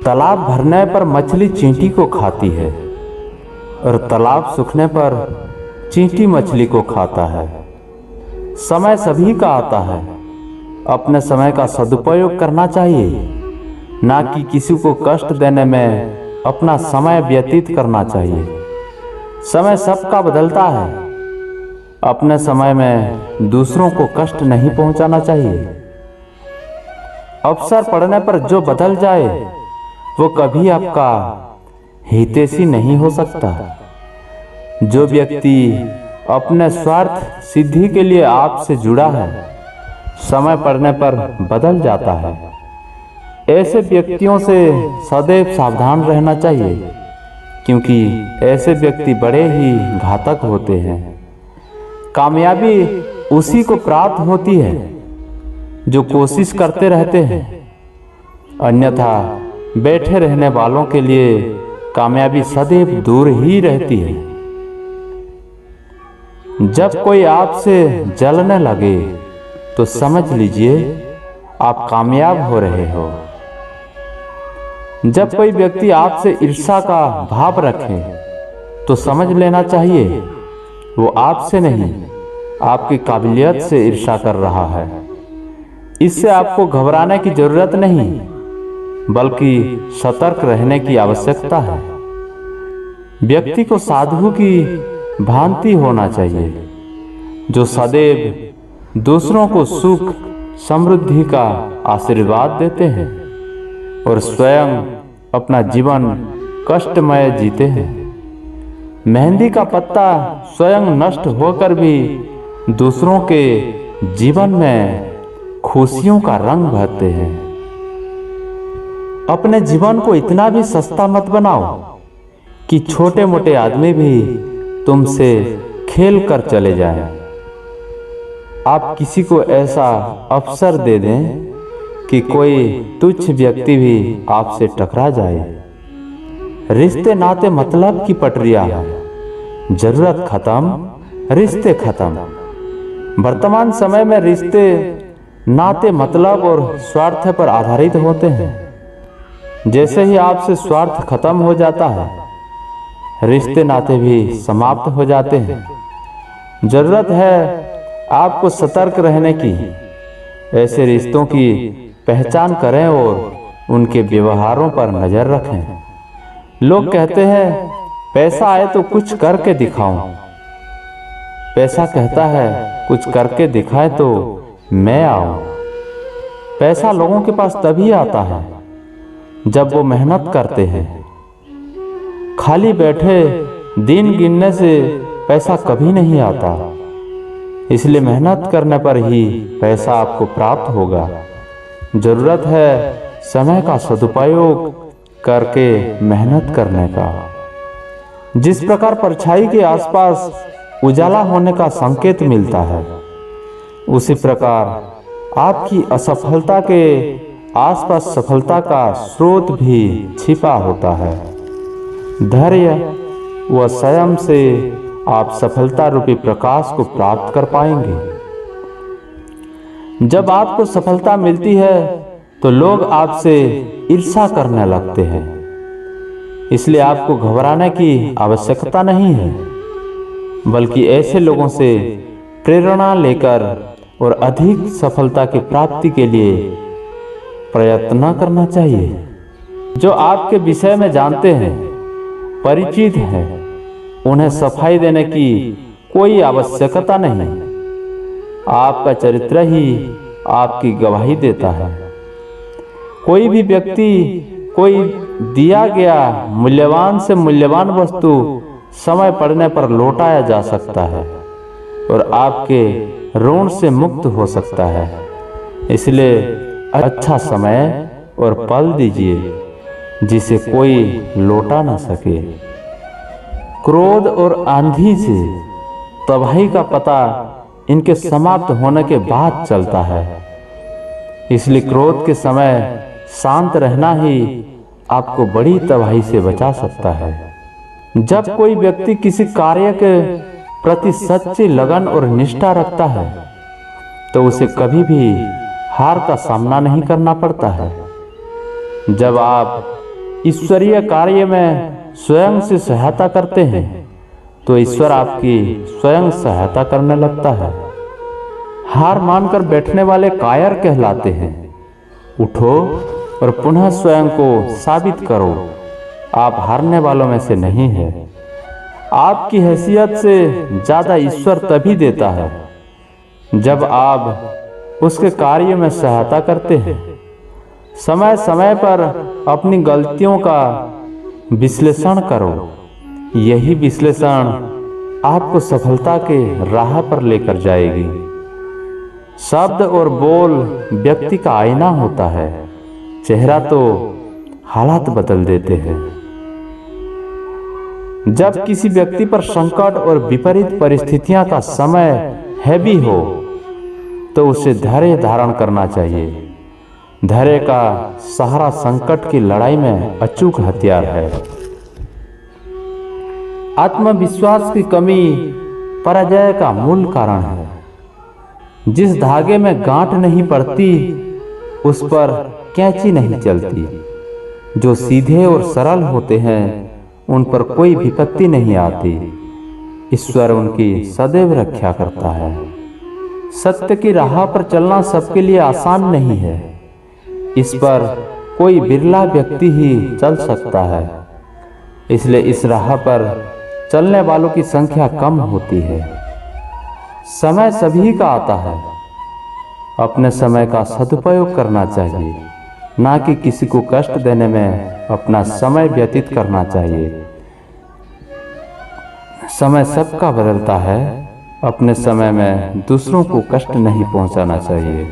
तालाब भरने पर मछली चींटी को खाती है और तालाब सूखने पर चींटी मछली को खाता है। समय सभी का आता है, अपने समय का सदुपयोग करना चाहिए, ना कि किसी को कष्ट देने में अपना समय व्यतीत करना चाहिए। समय सबका बदलता है, अपने समय में दूसरों को कष्ट नहीं पहुंचाना चाहिए। अवसर पड़ने पर जो बदल जाए वो कभी आपका हितैषी नहीं हो सकता। जो व्यक्ति अपने स्वार्थ सिद्धि के लिए आपसे जुड़ा है, समय पड़ने पर बदल जाता है। ऐसे व्यक्तियों से सदैव सावधान रहना चाहिए, क्योंकि ऐसे व्यक्ति बड़े ही घातक होते हैं। कामयाबी उसी को प्राप्त होती है जो कोशिश करते रहते हैं, अन्यथा बैठे रहने वालों के लिए कामयाबी सदैव दूर ही रहती है। जब कोई आपसे जलने लगे तो समझ लीजिए आप कामयाब हो रहे हो। जब कोई व्यक्ति आपसे ईर्ष्या का भाव रखे तो समझ लेना चाहिए वो आपसे नहीं, आपकी काबिलियत से ईर्ष्या कर रहा है। इससे आपको घबराने की जरूरत नहीं, बल्कि सतर्क रहने की आवश्यकता है। व्यक्ति को साधु की भांति होना चाहिए, जो सदैव दूसरों को सुख समृद्धि का आशीर्वाद देते हैं और स्वयं अपना जीवन कष्टमय जीते हैं। मेहंदी का पत्ता स्वयं नष्ट होकर भी दूसरों के जीवन में खुशियों का रंग भरते हैं। अपने जीवन को इतना भी सस्ता मत बनाओ कि छोटे मोटे आदमी भी तुमसे खेल कर चले जाएं। आप किसी को ऐसा अवसर दे दें कि कोई तुच्छ व्यक्ति भी आपसे टकरा जाए। रिश्ते नाते मतलब की पटरिया है, जरूरत खत्म, रिश्ते खत्म। वर्तमान समय में रिश्ते नाते मतलब और स्वार्थ पर आधारित होते हैं। जैसे ही आपसे स्वार्थ खत्म हो जाता है, रिश्ते नाते भी समाप्त हो जाते हैं। जरूरत है आपको सतर्क रहने की। ऐसे रिश्तों की पहचान करें और उनके व्यवहारों पर नजर रखें। लोग कहते हैं पैसा आए तो कुछ करके दिखाऊं। पैसा कहता है कुछ करके दिखाए तो मैं आऊं। पैसा लोगों के पास तभी आता है जब वो मेहनत करते हैं। खाली बैठे दिन गिनने से पैसा कभी नहीं आता, इसलिए मेहनत करने पर ही पैसा आपको प्राप्त होगा। जरूरत है समय का सदुपयोग करके मेहनत करने का। जिस प्रकार परछाई के आसपास उजाला होने का संकेत मिलता है, उसी प्रकार आपकी असफलता के आसपास सफलता का स्रोत भी छिपा होता है। धैर्य व संयम से आप सफलता रूपी प्रकाश को प्राप्त कर पाएंगे। जब आपको सफलता मिलती है तो लोग आपसे ईर्ष्या करने लगते हैं, इसलिए आपको घबराने की आवश्यकता नहीं है, बल्कि ऐसे लोगों से प्रेरणा लेकर और अधिक सफलता की प्राप्ति के लिए प्रयत्न करना चाहिए। जो आपके विषय में जानते हैं, परिचित हैं, उन्हें सफाई देने की कोई आवश्यकता नहीं। आपका चरित्र ही आपकी गवाही देता है। कोई भी व्यक्ति कोई दिया गया मूल्यवान से मूल्यवान वस्तु समय पड़ने पर लौटाया जा सकता है और आपके ऋण से मुक्त हो सकता है। इसलिए अच्छा समय और पल दीजिए जिसे कोई लौटा ना सके। क्रोध और आंधी से तबाही का पता इनके समाप्त होने के बाद चलता है। इसलिए क्रोध के समय शांत रहना ही आपको बड़ी तबाही से बचा सकता है। जब कोई व्यक्ति किसी कार्य के प्रति सच्ची लगन और निष्ठा रखता है तो उसे कभी भी हार का सामना नहीं करना पड़ता है। जब आप ईश्वरीय कार्य में स्वयं से सहायता करते हैं तो ईश्वर आपकी स्वयं सहायता करने लगता है। हार मानकर बैठने वाले कायर कहलाते हैं। उठो और पुनः स्वयं को साबित करो, आप हारने वालों में से नहीं है। आपकी हैसियत से ज्यादा ईश्वर तभी देता है जब आप उसके कार्य में सहायता करते हैं। समय समय पर अपनी गलतियों का विश्लेषण करो, यही विश्लेषण आपको सफलता के राह पर लेकर जाएगी। शब्द और बोल व्यक्ति का आईना होता है, चेहरा तो हालात बदल देते हैं। जब किसी व्यक्ति पर संकट और विपरीत परिस्थितियों का समय हैवी हो तो उसे धैर्य धारण करना चाहिए। धैर्य का सहारा संकट की लड़ाई में अचूक हथियार है। आत्मविश्वास की कमी पराजय का मूल कारण है। जिस धागे में गांठ नहीं पड़ती उस पर कैंची नहीं चलती। जो सीधे और सरल होते हैं उन पर कोई विपत्ति नहीं आती। ईश्वर उनकी सदैव रक्षा करता है। सत्य की राह पर चलना सबके लिए आसान नहीं है। इस पर कोई बिरला व्यक्ति ही चल सकता है, इसलिए इस राह पर चलने वालों की संख्या कम होती है। समय सभी का आता है, अपने समय का सदुपयोग करना चाहिए, ना कि किसी को कष्ट देने में अपना समय व्यतीत करना चाहिए। समय सबका बदलता है, अपने समय में दूसरों को कष्ट नहीं पहुंचाना चाहिए।